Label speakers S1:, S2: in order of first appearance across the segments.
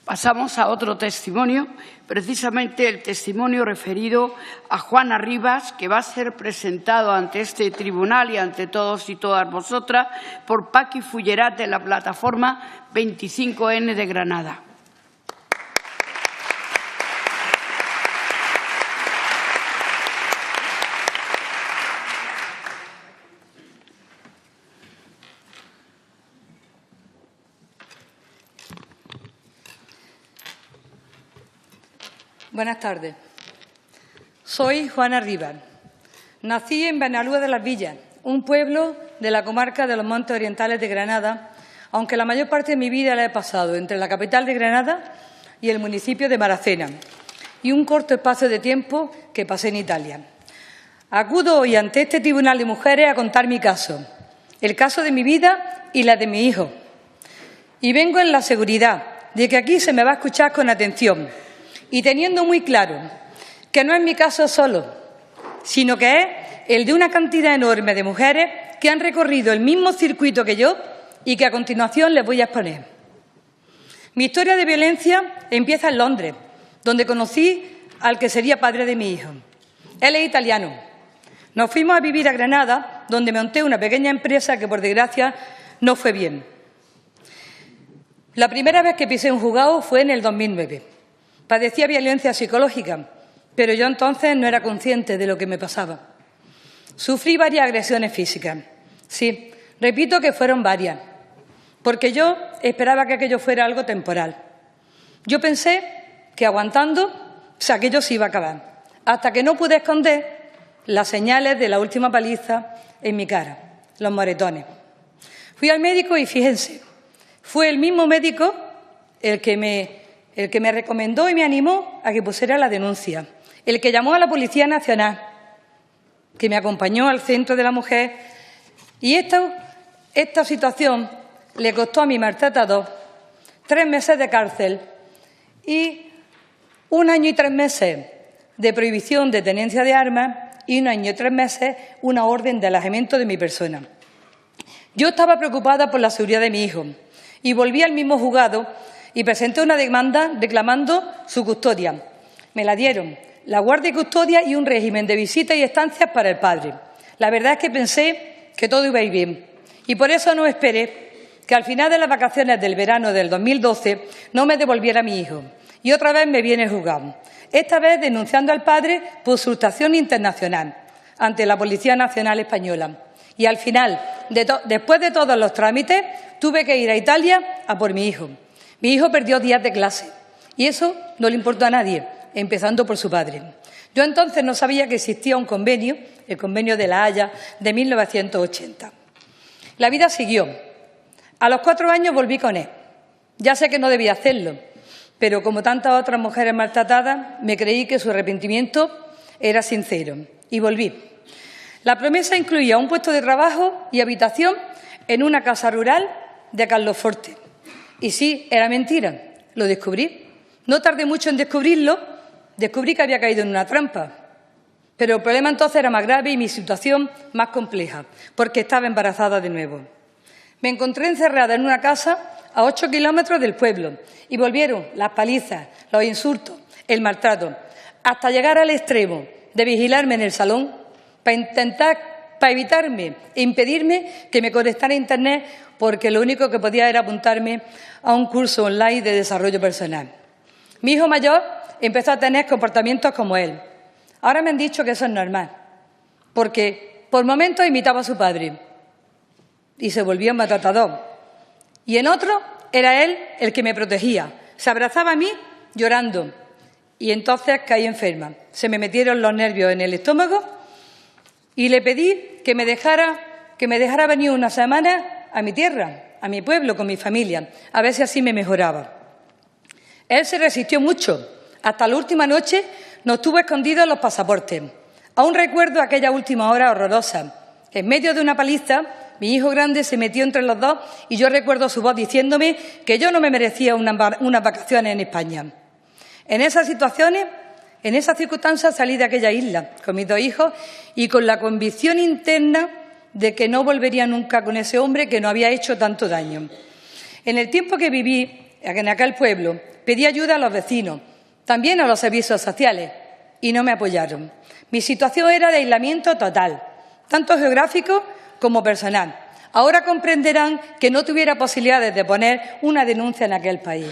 S1: Pasamos a otro testimonio, precisamente el testimonio referido a Juana Rivas, que va a ser presentado ante este tribunal y ante todos y todas vosotras por Paqui Fullerat de la plataforma 25N de Granada.
S2: Buenas tardes. Soy Juana Rivas. Nací en Benalúa de las Villas, un pueblo de la comarca de los Montes Orientales de Granada, aunque la mayor parte de mi vida la he pasado entre la capital de Granada y el municipio de Maracena, y un corto espacio de tiempo que pasé en Italia. Acudo hoy ante este Tribunal de Mujeres a contar mi caso, el caso de mi vida y la de mi hijo. Y vengo en la seguridad de que aquí se me va a escuchar con atención, y teniendo muy claro que no es mi caso solo, sino que es el de una cantidad enorme de mujeres que han recorrido el mismo circuito que yo y que a continuación les voy a exponer. Mi historia de violencia empieza en Londres, donde conocí al que sería padre de mi hijo. Él es italiano. Nos fuimos a vivir a Granada, donde monté una pequeña empresa que, por desgracia, no fue bien. La primera vez que pisé un juzgado fue en el 2009. Padecía violencia psicológica, pero yo entonces no era consciente de lo que me pasaba. Sufrí varias agresiones físicas. Sí, repito que fueron varias, porque yo esperaba que aquello fuera algo temporal. Yo pensé que aguantando, aquello se iba a acabar, hasta que no pude esconder las señales de la última paliza en mi cara, los moretones. Fui al médico y fíjense, fue el mismo médico el que me recomendó y me animó a que pusiera la denuncia, el que llamó a la Policía Nacional, que me acompañó al Centro de la Mujer, y esta situación le costó a mi maltratador 3 meses de cárcel y 1 año y 3 meses de prohibición de tenencia de armas y 1 año y 3 meses una orden de alejamiento de mi persona. Yo estaba preocupada por la seguridad de mi hijo y volví al mismo juzgado y presenté una demanda reclamando su custodia. Me la dieron, la guardia y custodia y un régimen de visitas y estancias para el padre. La verdad es que pensé que todo iba a ir bien y por eso no esperé que al final de las vacaciones del verano del 2012 no me devolviera a mi hijo. Y otra vez me viene juzgado, esta vez denunciando al padre por sustracción internacional ante la Policía Nacional Española. Y al final, después de todos los trámites, tuve que ir a Italia a por mi hijo. Mi hijo perdió días de clase y eso no le importó a nadie, empezando por su padre. Yo entonces no sabía que existía un convenio, el Convenio de La Haya de 1980. La vida siguió. A los 4 años volví con él. Ya sé que no debía hacerlo, pero como tantas otras mujeres maltratadas, me creí que su arrepentimiento era sincero y volví. La promesa incluía un puesto de trabajo y habitación en una casa rural de Carloforte. Y sí, era mentira, lo descubrí. No tardé mucho en descubrirlo, descubrí que había caído en una trampa. Pero el problema entonces era más grave y mi situación más compleja, porque estaba embarazada de nuevo. Me encontré encerrada en una casa a 8 kilómetros del pueblo y volvieron las palizas, los insultos, el maltrato, hasta llegar al extremo de vigilarme en el salón para evitarme e impedirme que me conectara a Internet, porque lo único que podía era apuntarme a un curso online de desarrollo personal. Mi hijo mayor empezó a tener comportamientos como él. Ahora me han dicho que eso es normal, porque por momentos imitaba a su padre y se volvía un maltratador. Y en otro era él el que me protegía. Se abrazaba a mí llorando y entonces caí enferma. Se me metieron los nervios en el estómago y le pedí que me dejara venir una semana a mi tierra, a mi pueblo, con mi familia, a ver si así me mejoraba. Él se resistió mucho. Hasta la última noche nos tuvo escondidos los pasaportes. Aún recuerdo aquella última hora horrorosa. En medio de una paliza, mi hijo grande se metió entre los dos y yo recuerdo su voz diciéndome que yo no me merecía unas vacaciones en España. En esas circunstancias salí de aquella isla con mis 2 hijos y con la convicción interna de que no volvería nunca con ese hombre que nos había hecho tanto daño. En el tiempo que viví en aquel pueblo, pedí ayuda a los vecinos, también a los servicios sociales, y no me apoyaron. Mi situación era de aislamiento total, tanto geográfico como personal. Ahora comprenderán que no tuviera posibilidades de poner una denuncia en aquel país.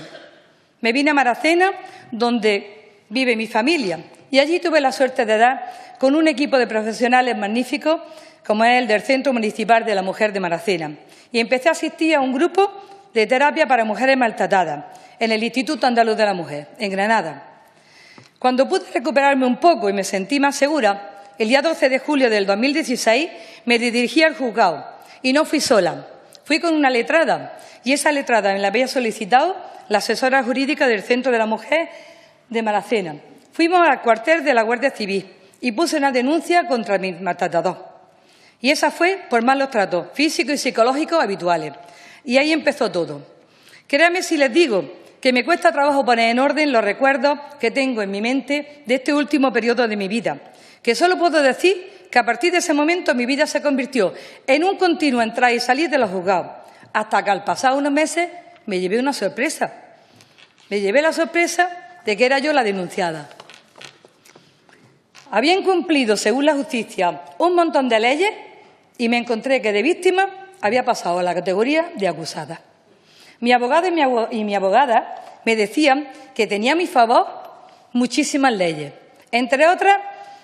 S2: Me vine a Maracena, donde vive mi familia, y allí tuve la suerte de dar con un equipo de profesionales magníficos, como es el del Centro Municipal de la Mujer de Maracena, y empecé a asistir a un grupo de terapia para mujeres maltratadas en el Instituto Andaluz de la Mujer, en Granada. Cuando pude recuperarme un poco y me sentí más segura, el día 12 de julio del 2016 me dirigí al juzgado y no fui sola, fui con una letrada, y esa letrada me la había solicitado la asesora jurídica del Centro de la Mujer de Maracena. Fuimos al cuartel de la Guardia Civil y puse una denuncia contra mi maltratador. Y esa fue por malos tratos físicos y psicológicos habituales. Y ahí empezó todo. Créanme si les digo que me cuesta trabajo poner en orden los recuerdos que tengo en mi mente de este último periodo de mi vida, que solo puedo decir que a partir de ese momento mi vida se convirtió en un continuo entrar y salir de los juzgados, hasta que al pasar unos meses me llevé una sorpresa. Me llevé la sorpresa de que era yo la denunciada. Había incumplido, según la justicia, un montón de leyes y me encontré que de víctima había pasado a la categoría de acusada. Mi abogado y mi abogada me decían que tenía a mi favor muchísimas leyes. Entre otras,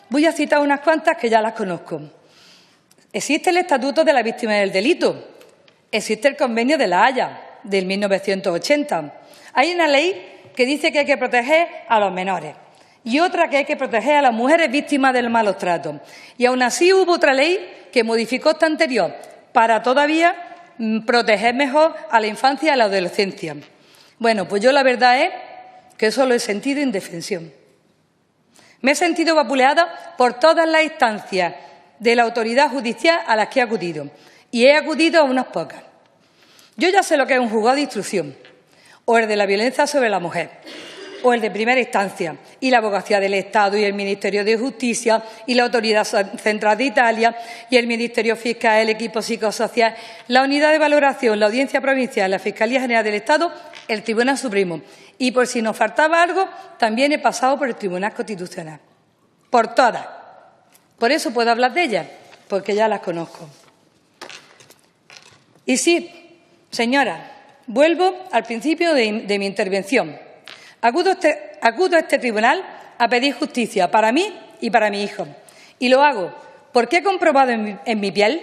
S2: voy a citar unas cuantas que ya las conozco. Existe el Estatuto de la Víctima del Delito. Existe el Convenio de La Haya, del 1980. Hay una ley que dice que hay que proteger a los menores y otra que hay que proteger a las mujeres víctimas del malos tratos. Y aún así hubo otra ley que modificó esta anterior para todavía proteger mejor a la infancia y a la adolescencia. Bueno, pues yo la verdad es que solo he sentido indefensión. Me he sentido vapuleada por todas las instancias de la autoridad judicial a las que he acudido, y he acudido a unas pocas. Yo ya sé lo que es un juzgado de instrucción, o el de la violencia sobre la mujer, o el de primera instancia, y la Abogacía del Estado, y el Ministerio de Justicia, y la Autoridad Central de Italia, y el Ministerio Fiscal, el equipo psicosocial, la Unidad de Valoración, la Audiencia Provincial, la Fiscalía General del Estado, el Tribunal Supremo. Y por si nos faltaba algo, también he pasado por el Tribunal Constitucional. Por todas. Por eso puedo hablar de ellas, porque ya las conozco. Y sí, señora, vuelvo al principio de mi intervención. Acudo a este tribunal a pedir justicia para mí y para mi hijo. Y lo hago porque he comprobado en mi piel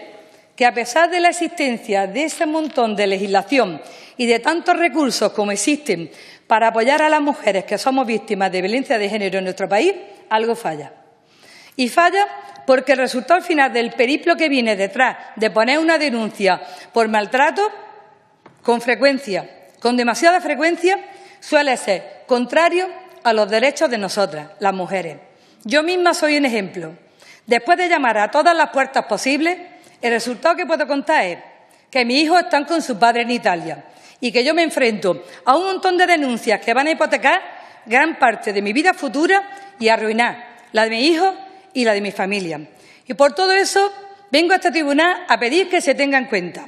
S2: que, a pesar de la existencia de ese montón de legislación y de tantos recursos como existen para apoyar a las mujeres que somos víctimas de violencia de género en nuestro país, algo falla. Y falla porque el resultado final del periplo que viene detrás de poner una denuncia por maltrato, con frecuencia, con demasiada frecuencia, suele ser contrario a los derechos de nosotras, las mujeres. Yo misma soy un ejemplo. Después de llamar a todas las puertas posibles, el resultado que puedo contar es que mis hijos están con su padre en Italia y que yo me enfrento a un montón de denuncias que van a hipotecar gran parte de mi vida futura y arruinar la de mis hijos y la de mi familia. Y por todo eso vengo a este tribunal a pedir que se tenga en cuenta,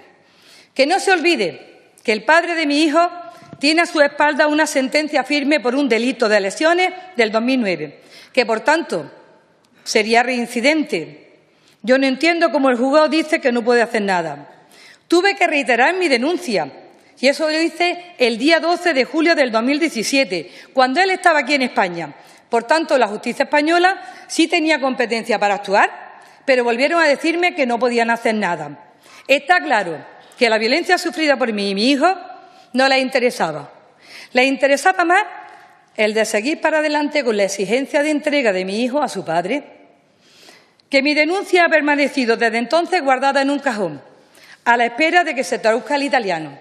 S2: que no se olvide que el padre de mi hijo tiene a su espalda una sentencia firme por un delito de lesiones del 2009, que por tanto sería reincidente. Yo no entiendo cómo el juzgado dice que no puede hacer nada. Tuve que reiterar mi denuncia, y eso lo hice el día 12 de julio del 2017, cuando él estaba aquí en España. Por tanto, la justicia española sí tenía competencia para actuar, pero volvieron a decirme que no podían hacer nada. Está claro que la violencia sufrida por mí y mi hijo no les interesaba. Les interesaba más el de seguir para adelante con la exigencia de entrega de mi hijo a su padre. Que mi denuncia ha permanecido desde entonces guardada en un cajón, a la espera de que se traduzca al italiano.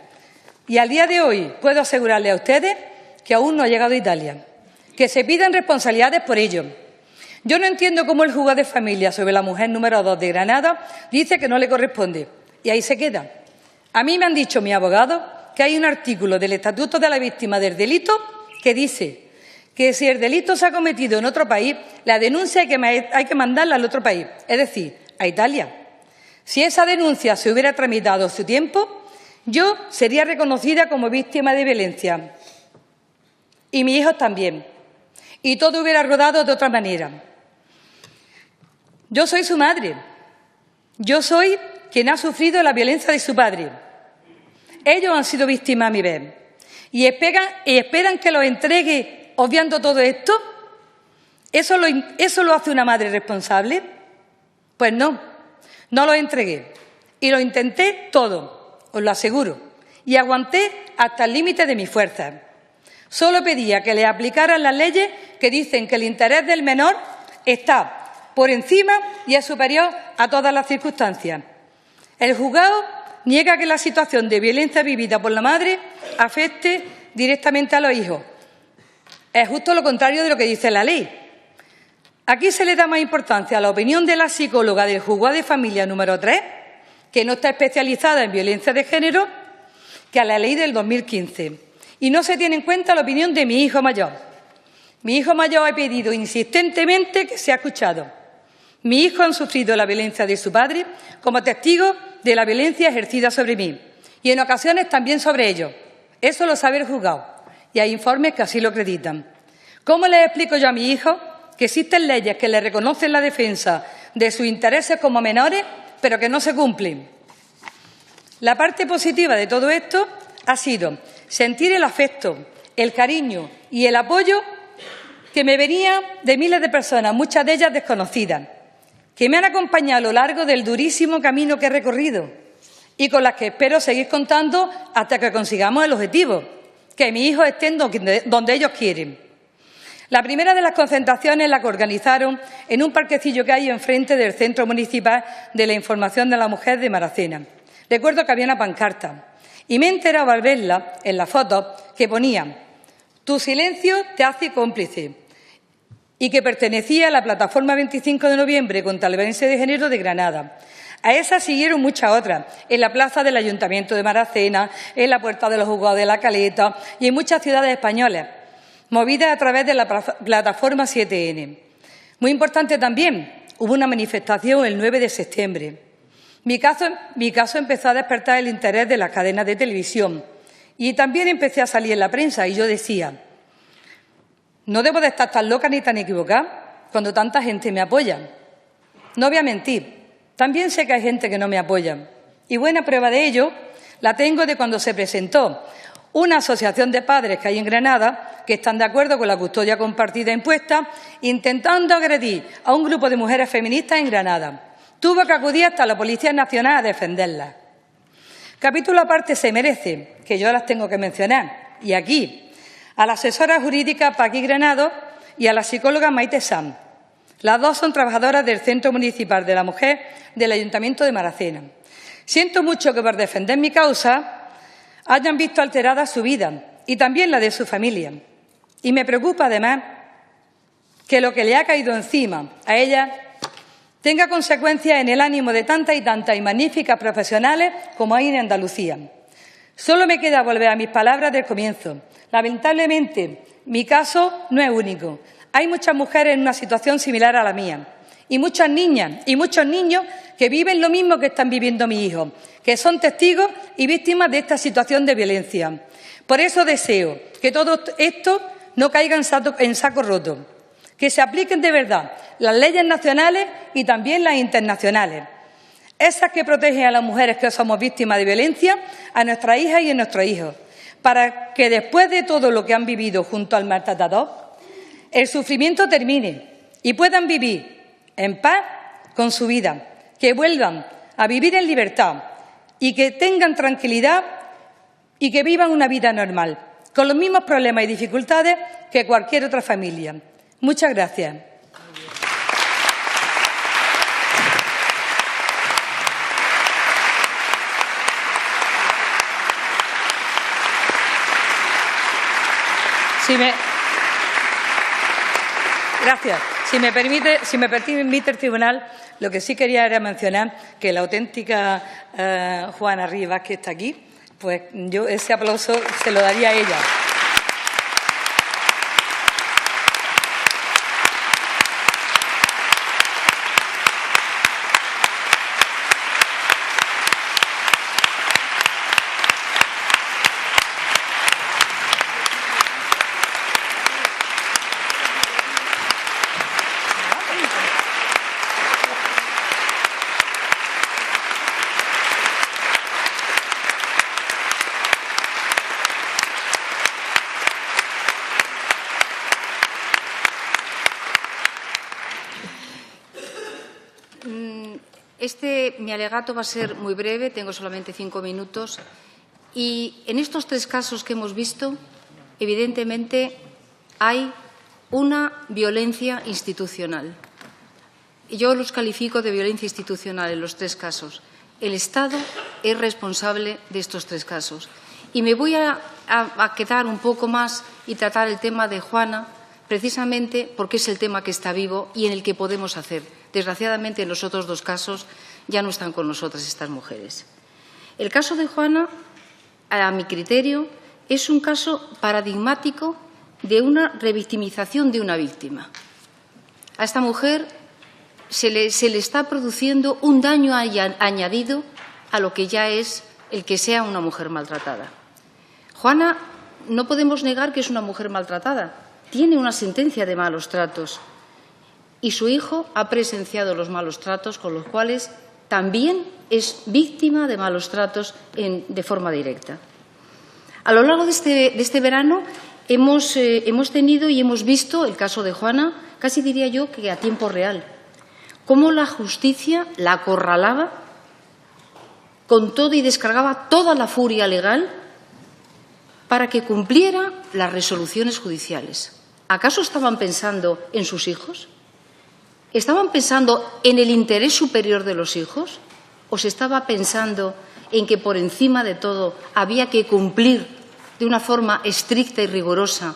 S2: Y al día de hoy puedo asegurarle a ustedes que aún no ha llegado a Italia, que se piden responsabilidades por ello. Yo no entiendo cómo el juzgado de familia sobre la mujer número 2 de Granada dice que no le corresponde, y ahí se queda. A mí me han dicho mis abogados que hay un artículo del Estatuto de la Víctima del Delito que dice que si el delito se ha cometido en otro país, la denuncia hay que mandarla al otro país, es decir, a Italia. Si esa denuncia se hubiera tramitado a su tiempo, yo sería reconocida como víctima de violencia. y mis hijos también. Y todo hubiera rodado de otra manera. Yo soy su madre. Yo soy quien ha sufrido la violencia de su padre. Ellos han sido víctimas a mi vez. ¿Y esperan que los entregue obviando todo esto? ¿Eso lo hace una madre responsable? Pues no, no lo entregué. Y lo intenté todo, os lo aseguro. Y aguanté hasta el límite de mis fuerzas. Solo pedía que le aplicaran las leyes que dicen que el interés del menor está por encima y es superior a todas las circunstancias. El juzgado niega que la situación de violencia vivida por la madre afecte directamente a los hijos. Es justo lo contrario de lo que dice la ley. Aquí se le da más importancia a la opinión de la psicóloga del Juzgado de Familia número 3, que no está especializada en violencia de género, que a la ley del 2015. Y no se tiene en cuenta la opinión de mi hijo mayor. Mi hijo mayor ha pedido insistentemente que sea escuchado. Mi hijo han sufrido la violencia de su padre como testigos de la violencia ejercida sobre mí y en ocasiones también sobre ellos. Eso lo sabe el juzgado y hay informes que así lo acreditan. ¿Cómo les explico yo a mi hijo que existen leyes que le reconocen la defensa de sus intereses como menores, pero que no se cumplen? La parte positiva de todo esto ha sido sentir el afecto, el cariño y el apoyo que me venía de miles de personas, muchas de ellas desconocidas, que me han acompañado a lo largo del durísimo camino que he recorrido y con las que espero seguir contando hasta que consigamos el objetivo, que mis hijos estén donde ellos quieren. La primera de las concentraciones la que organizaron en un parquecillo que hay enfrente del Centro Municipal de la Información de la Mujer de Maracena. Recuerdo que había una pancarta y me he enterado al verla en la foto que ponía «Tu silencio te hace cómplice» y que pertenecía a la Plataforma 25 de Noviembre contra la Violencia de Género de Granada. A esas siguieron muchas otras, en la plaza del Ayuntamiento de Maracena, en la Puerta de los Juzgados de la Caleta y en muchas ciudades españolas, movidas a través de la Plataforma 7N. Muy importante también, hubo una manifestación el 9 de septiembre. Mi caso empezó a despertar el interés de las cadenas de televisión y también empecé a salir en la prensa y yo decía, no debo de estar tan loca ni tan equivocada cuando tanta gente me apoya. No voy a mentir, también sé que hay gente que no me apoya y buena prueba de ello la tengo de cuando se presentó una asociación de padres que hay en Granada que están de acuerdo con la custodia compartida impuesta, intentando agredir a un grupo de mujeres feministas en Granada. Tuvo que acudir hasta la Policía Nacional a defenderlas. Capítulo aparte se merece, que yo las tengo que mencionar, y aquí, a la asesora jurídica Paqui Granado y a la psicóloga Maite Sanz. Las dos son trabajadoras del Centro Municipal de la Mujer del Ayuntamiento de Maracena. Siento mucho que por defender mi causa hayan visto alterada su vida y también la de su familia. Y me preocupa, además, que lo que le ha caído encima a ella tenga consecuencias en el ánimo de tantas y magníficas profesionales como hay en Andalucía. Solo me queda volver a mis palabras del comienzo. Lamentablemente, mi caso no es único. Hay muchas mujeres en una situación similar a la mía y muchas niñas y muchos niños que viven lo mismo que están viviendo mis hijos, que son testigos y víctimas de esta situación de violencia. Por eso deseo que todo esto no caiga en saco roto, que se apliquen de verdad las leyes nacionales y también las internacionales, esas que protegen a las mujeres que somos víctimas de violencia, a nuestras hijas y a nuestros hijos, para que después de todo lo que han vivido junto al maltratador, el sufrimiento termine y puedan vivir en paz con su vida, que vuelvan a vivir en libertad y que tengan tranquilidad y que vivan una vida normal, con los mismos problemas y dificultades que cualquier otra familia. Muchas gracias. Gracias. Si me permite el tribunal, lo que sí quería era mencionar que la auténtica Juana Rivas, que está aquí, pues yo ese aplauso se lo daría a ella.
S3: Mi alegato va a ser muy breve, tengo solamente 5 minutos. Y en estos 3 casos que hemos visto, evidentemente, hay una violencia institucional. Yo los califico de violencia institucional en los 3 casos. El Estado es responsable de estos 3 casos. Y me voy a quedar un poco más y tratar el tema de Juana, precisamente porque es el tema que está vivo y en el que podemos hacer. Desgraciadamente, en los otros 2 casos ya no están con nosotras estas mujeres. El caso de Juana, a mi criterio, es un caso paradigmático de una revictimización de una víctima. A esta mujer se le está produciendo un daño añadido a lo que ya es el que sea una mujer maltratada. Juana, no podemos negar que es una mujer maltratada. Tiene una sentencia de malos tratos y su hijo ha presenciado los malos tratos, con los cuales también es víctima de malos tratos de forma directa. A lo largo de este verano hemos tenido y hemos visto el caso de Juana, casi diría yo que a tiempo real, cómo la justicia la acorralaba con todo y descargaba toda la furia legal para que cumpliera las resoluciones judiciales. ¿Acaso estaban pensando en sus hijos? ¿Estaban pensando en el interés superior de los hijos? ¿O se estaba pensando en que, por encima de todo, había que cumplir de una forma estricta y rigurosa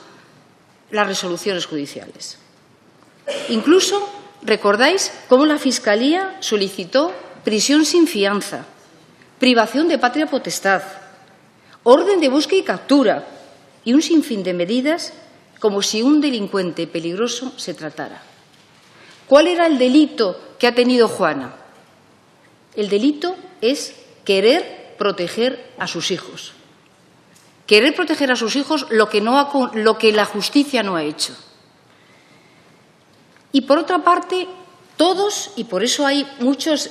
S3: las resoluciones judiciales? Incluso, ¿recordáis cómo la Fiscalía solicitó prisión sin fianza, privación de patria potestad, orden de búsqueda y captura y un sinfín de medidas como si un delincuente peligroso se tratara? ¿Cuál era el delito que ha tenido Juana? El delito es querer proteger a sus hijos. Querer proteger a sus hijos lo que la justicia no ha hecho. Y, por otra parte, todos, y por eso hay muchas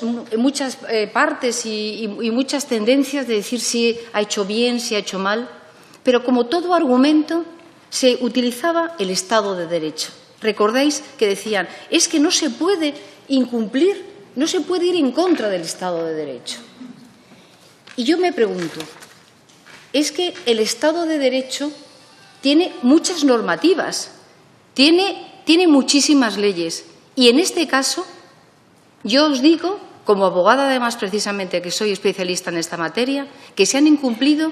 S3: partes y muchas tendencias de decir si ha hecho bien, si ha hecho mal, pero como todo argumento se utilizaba el Estado de Derecho. Recordáis que decían, es que no se puede incumplir, no se puede ir en contra del Estado de Derecho. Y yo me pregunto, es que el Estado de Derecho tiene muchas normativas, tiene muchísimas leyes. Y en este caso, yo os digo, como abogada además precisamente que soy especialista en esta materia, que se han incumplido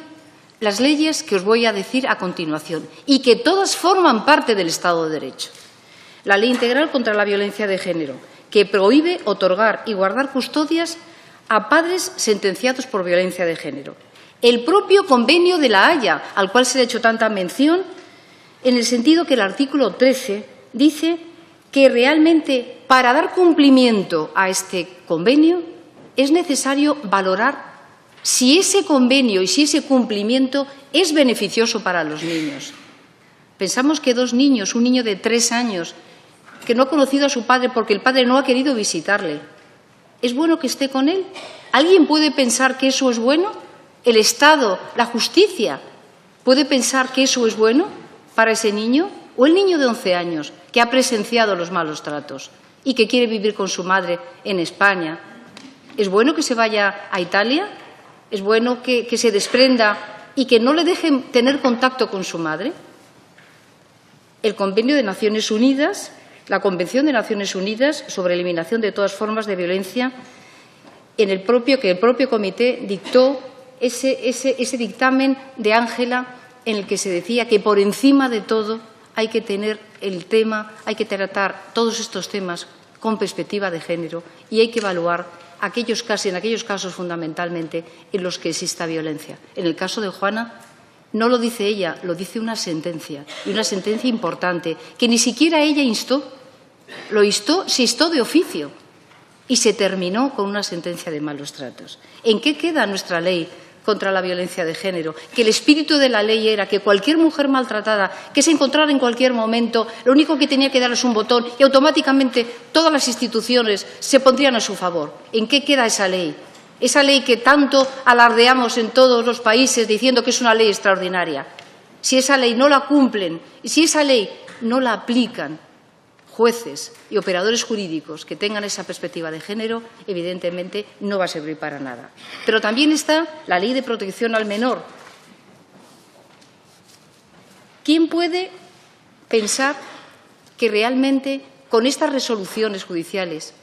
S3: las leyes que os voy a decir a continuación y que todas forman parte del Estado de Derecho. La Ley Integral contra la Violencia de Género, que prohíbe otorgar y guardar custodias a padres sentenciados por violencia de género. El propio Convenio de La Haya, al cual se le ha hecho tanta mención, en el sentido que el artículo 13 dice que realmente para dar cumplimiento a este convenio es necesario valorar si ese convenio y si ese cumplimiento es beneficioso para los niños. Pensamos que 2 niños, un niño de 3 años, que no ha conocido a su padre porque el padre no ha querido visitarle, ¿es bueno que esté con él? ¿Alguien puede pensar que eso es bueno? ¿El Estado, la justicia, puede pensar que eso es bueno para ese niño? ¿O el niño de 11 años que ha presenciado los malos tratos y que quiere vivir con su madre en España? ¿Es bueno que se vaya a Italia? ¿Es bueno que se desprenda y que no le dejen tener contacto con su madre? El Convenio de Naciones Unidas, la Convención de Naciones Unidas sobre eliminación de todas formas de violencia, que el propio comité dictó ese dictamen de Ángela en el que se decía que por encima de todo hay que tratar todos estos temas con perspectiva de género y hay que evaluar en aquellos casos fundamentalmente en los que exista violencia. En el caso de Juana, no lo dice ella, lo dice una sentencia, y una sentencia importante, que ni siquiera ella se instó de oficio y se terminó con una sentencia de malos tratos. ¿En qué queda nuestra ley contra la violencia de género? Que el espíritu de la ley era que cualquier mujer maltratada que se encontrara en cualquier momento, lo único que tenía que dar es un botón y automáticamente todas las instituciones se pondrían a su favor. ¿En qué queda esa ley? Esa ley que tanto alardeamos en todos los países diciendo que es una ley extraordinaria. Si esa ley no la cumplen y si esa ley no la aplican, jueces y operadores jurídicos que tengan esa perspectiva de género, evidentemente no va a servir para nada. Pero también está la Ley de Protección al Menor. ¿Quién puede pensar que realmente con estas resoluciones judiciales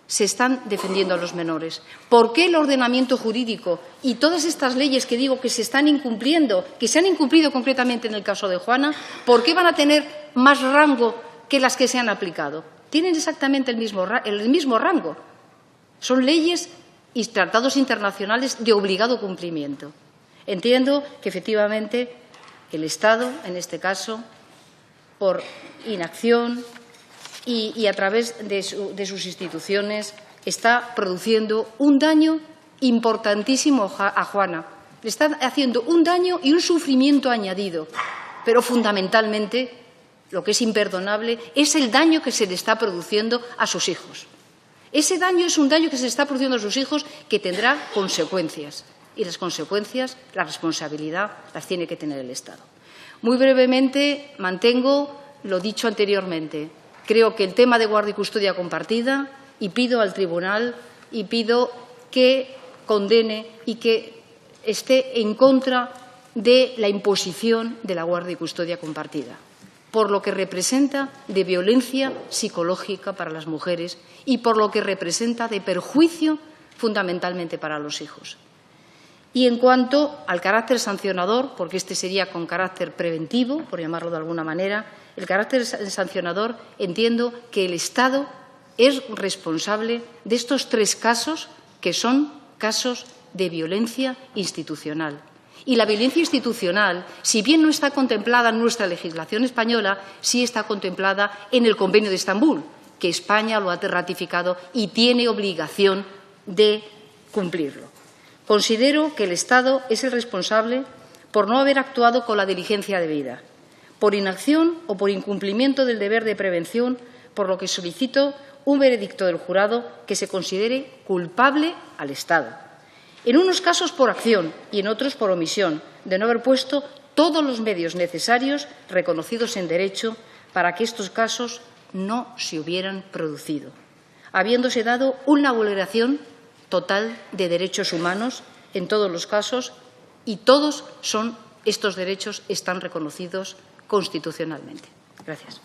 S3: se están defendiendo a los menores? ¿Por qué el ordenamiento jurídico y todas estas leyes que digo que se están incumpliendo, que se han incumplido concretamente en el caso de Juana, por qué van a tener más rango que las que se han aplicado? Tienen exactamente el mismo rango. Son leyes y tratados internacionales de obligado cumplimiento. Entiendo que, efectivamente, el Estado, en este caso, por inacción y a través de sus instituciones, está produciendo un daño importantísimo a Juana. Le está haciendo un daño y un sufrimiento añadido, pero fundamentalmente lo que es imperdonable es el daño que se le está produciendo a sus hijos. Ese daño es un daño que se le está produciendo a sus hijos que tendrá consecuencias. Y las consecuencias, la responsabilidad, las tiene que tener el Estado. Muy brevemente, mantengo lo dicho anteriormente. Creo que el tema de guardia y custodia compartida, y pido al Tribunal y pido que condene y que esté en contra de la imposición de la guardia y custodia compartida, por lo que representa de violencia psicológica para las mujeres y por lo que representa de perjuicio fundamentalmente para los hijos. Y en cuanto al carácter sancionador, porque este sería con carácter preventivo, por llamarlo de alguna manera, el carácter sancionador, entiendo que el Estado es responsable de estos 3 casos que son casos de violencia institucional. Y la violencia institucional, si bien no está contemplada en nuestra legislación española, sí está contemplada en el Convenio de Estambul, que España lo ha ratificado y tiene obligación de cumplirlo. Considero que el Estado es el responsable por no haber actuado con la diligencia debida, por inacción o por incumplimiento del deber de prevención, por lo que solicito un veredicto del jurado que se considere culpable al Estado. En unos casos por acción y en otros por omisión, de no haber puesto todos los medios necesarios reconocidos en derecho para que estos casos no se hubieran producido, habiéndose dado una vulneración total de derechos humanos en todos los casos y todos estos derechos están reconocidos constitucionalmente. Gracias.